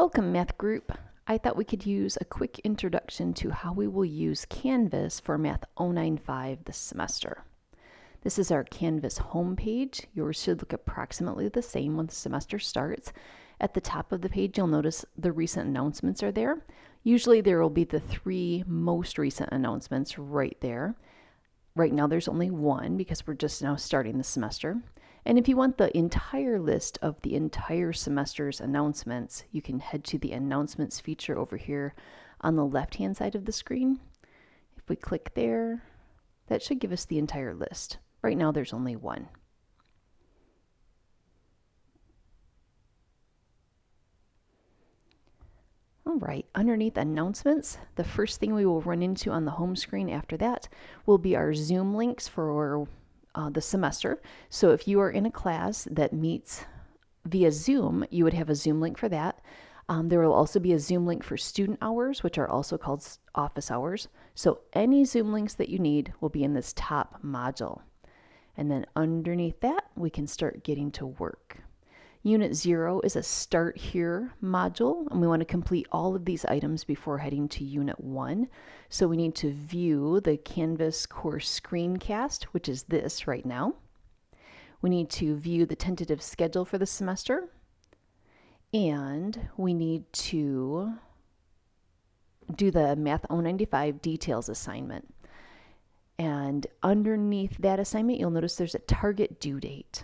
Welcome, Math Group. I thought we could use a quick introduction to how we will use Canvas for Math 095 this semester. This is our Canvas homepage. Yours should look approximately the same when the semester starts. At the top of the page, you'll notice the recent announcements are there. Usually there will be the 3 most recent announcements right there. Right now there's only one because we're just now starting the semester. And if you want the entire list of the entire semester's announcements, you can head to the announcements feature over here on the left-hand side of the screen. If we click there, that should give us the entire list. Right now there's only one. All right, underneath announcements, the first thing we will run into on the home screen after that will be our Zoom links for the semester. So if you are in a class that meets via Zoom, you would have a Zoom link for that. There will also be a Zoom link for student hours, which are also called office hours. So any Zoom links that you need will be in this top module. And then underneath that, we can start getting to work. Unit 0 is a Start Here module, and we want to complete all of these items before heading to Unit 1. So we need to view the Canvas course screencast, which is this right now. We need to view the tentative schedule for the semester, and we need to do the Math 095 details assignment. And underneath that assignment, you'll notice there's a target due date.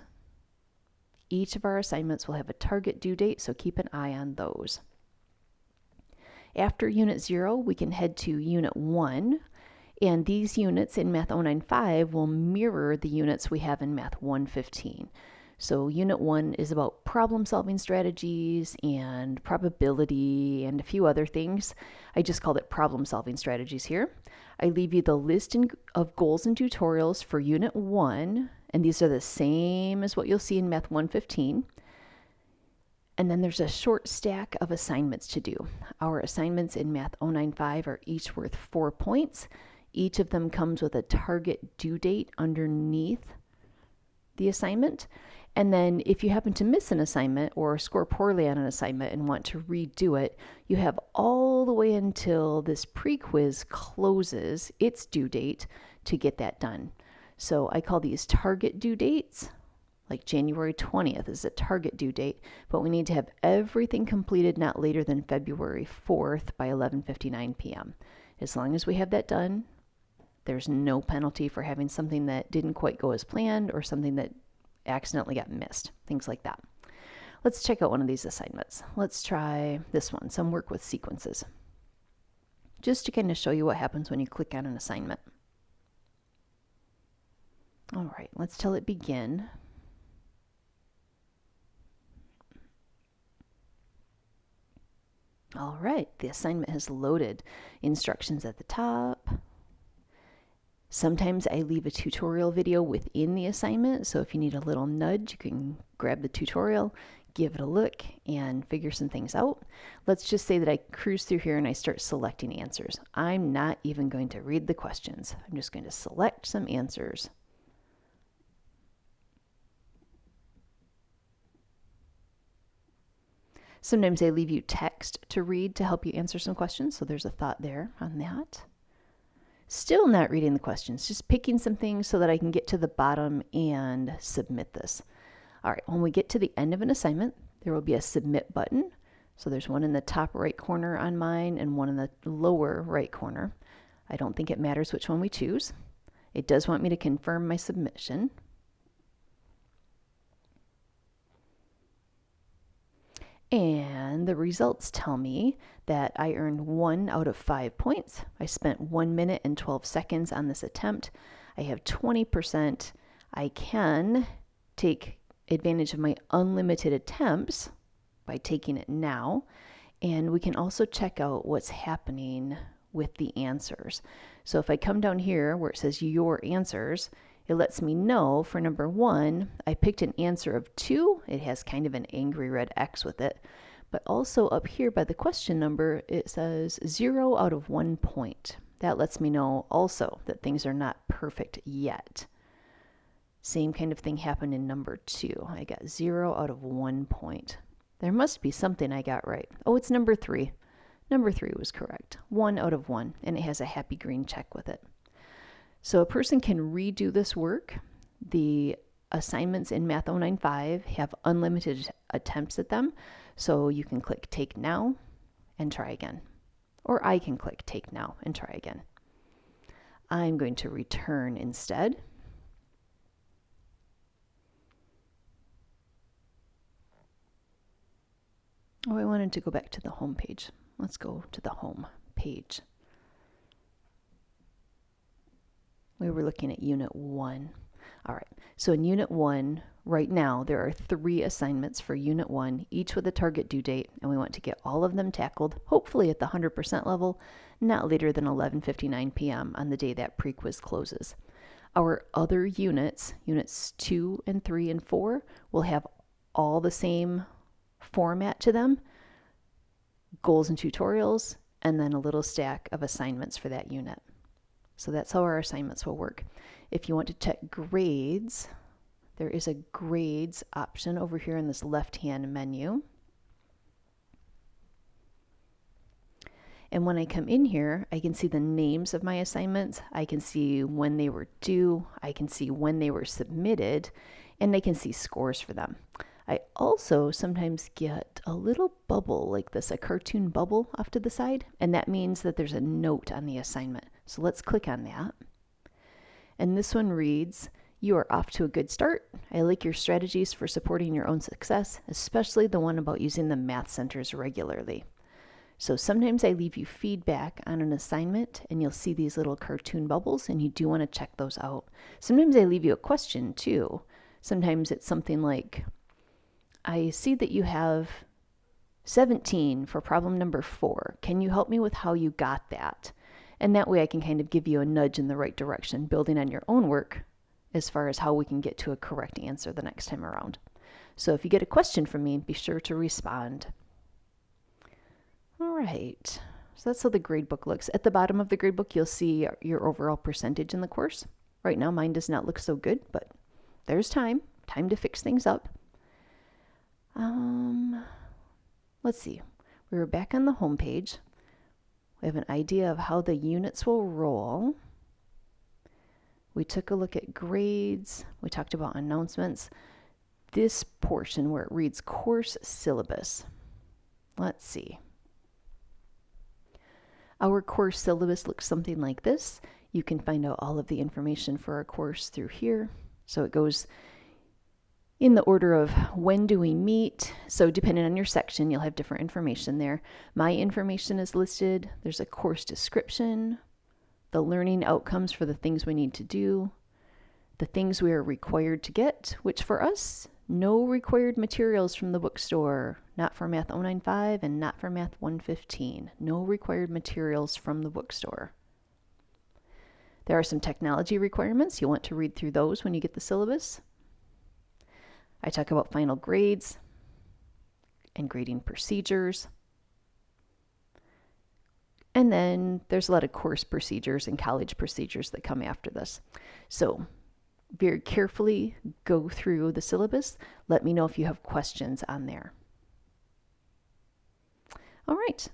Each of our assignments will have a target due date, so keep an eye on those. After Unit 0, we can head to Unit 1, and these units in Math 095 will mirror the units we have in Math 115. So Unit 1 is about problem-solving strategies and probability and a few other things. I just called it problem-solving strategies here. I leave you the list of goals and tutorials for Unit 1, and these are the same as what you'll see in Math 115. And then there's a short stack of assignments to do. Our assignments in Math 095 are each worth 4 points. Each of them comes with a target due date underneath the assignment. And then if you happen to miss an assignment or score poorly on an assignment and want to redo it, you have all the way until this pre-quiz closes its due date to get that done. So I call these target due dates. Like January 20th is a target due date, but we need to have everything completed not later than February 4th by 11:59 p.m. As long as we have that done, there's no penalty for having something that didn't quite go as planned or something that accidentally got missed, things like that. Let's check out one of these assignments. Let's try this one, some work with sequences. Just to kind of show you what happens when you click on an assignment. All right, let's tell it begin. All right, the assignment has loaded. Instructions at the top. Sometimes I leave a tutorial video within the assignment, so if you need a little nudge, you can grab the tutorial, give it a look, and figure some things out. Let's just say that I cruise through here and I start selecting answers. I'm not even going to read the questions. I'm just going to select some answers. Sometimes I leave you text to read to help you answer some questions, so there's a thought there on that. Still not reading the questions, just picking some things so that I can get to the bottom and submit this. All right, when we get to the end of an assignment, there will be a submit button. So there's one in the top right corner on mine and one in the lower right corner. I don't think it matters which one we choose. It does want me to confirm my submission. And the results tell me that I earned 1 out of 5 points. I spent 1 minute and 12 seconds on this attempt. I have 20%. I can take advantage of my unlimited attempts by taking it now. And we can also check out what's happening with the answers. So if I come down here where it says your answers, it lets me know for number 1, I picked an answer of 2. It has kind of an angry red X with it. But also up here by the question number, it says 0 out of 1 point. That lets me know also that things are not perfect yet. Same kind of thing happened in number 2. I got 0 out of 1 point. There must be something I got right. Oh, it's number 3. Number 3 was correct. 1 out of 1, and it has a happy green check with it. So a person can redo this work. The assignments in Math 095 have unlimited attempts at them, so you can click Take Now and try again. Or I can click Take Now and try again. I'm going to return instead. Oh, I wanted to go back to the home page. Let's go to the home page. We were looking at Unit 1. All right, so in Unit 1, right now, there are 3 assignments for Unit 1, each with a target due date, and we want to get all of them tackled, hopefully at the 100% level, not later than 11:59 p.m. on the day that pre-quiz closes. Our other units, Units 2 and 3 and 4, will have all the same format to them, goals and tutorials, and then a little stack of assignments for that unit. So that's how our assignments will work. If you want to check grades, there is a grades option over here in this left-hand menu. And when I come in here, I can see the names of my assignments. I can see when they were due. I can see when they were submitted, and I can see scores for them. I also sometimes get a little bubble like this, a cartoon bubble off to the side, and that means that there's a note on the assignment. So let's click on that. And this one reads, "You are off to a good start. I like your strategies for supporting your own success, especially the one about using the math centers regularly." So sometimes I leave you feedback on an assignment and you'll see these little cartoon bubbles and you do want to check those out. Sometimes I leave you a question too. Sometimes it's something like, I see that you have 17 for problem number 4. Can you help me with how you got that? And that way I can kind of give you a nudge in the right direction, building on your own work as far as how we can get to a correct answer the next time around. So if you get a question from me, be sure to respond. All right, so that's how the gradebook looks. At the bottom of the gradebook, you'll see your overall percentage in the course. Right now, mine does not look so good, but there's time to fix things up. Let's see, we were back on the home page. We have an idea of how the units will roll. We took a look at grades. We talked about announcements. This portion where it reads course syllabus. Let's see. Our course syllabus looks something like this. You can find out all of the information for our course through here. So it goes in the order of when do we meet. So depending on your section, you'll have different information there. My information is listed. There's a course description, the learning outcomes for the things we need to do, the things we are required to get, which for us, no required materials from the bookstore, not for Math 095 and not for Math 115. No required materials from the bookstore. There are some technology requirements. You'll want to read through those when you get the syllabus. I talk about final grades and grading procedures. And then there's a lot of course procedures and college procedures that come after this. So very carefully go through the syllabus. Let me know if you have questions on there. All right,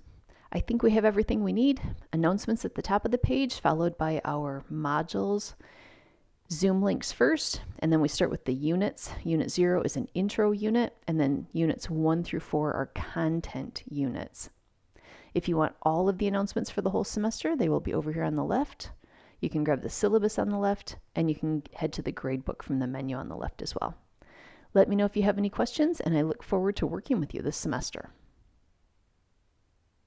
I think we have everything we need. Announcements at the top of the page, followed by our modules. Zoom links first, and then we start with the units. Unit 0 is an intro unit, and then units 1 through 4 are content units. If you want all of the announcements for the whole semester, they will be over here on the left. You can grab the syllabus on the left, and you can head to the gradebook from the menu on the left as well. Let me know if you have any questions, and I look forward to working with you this semester.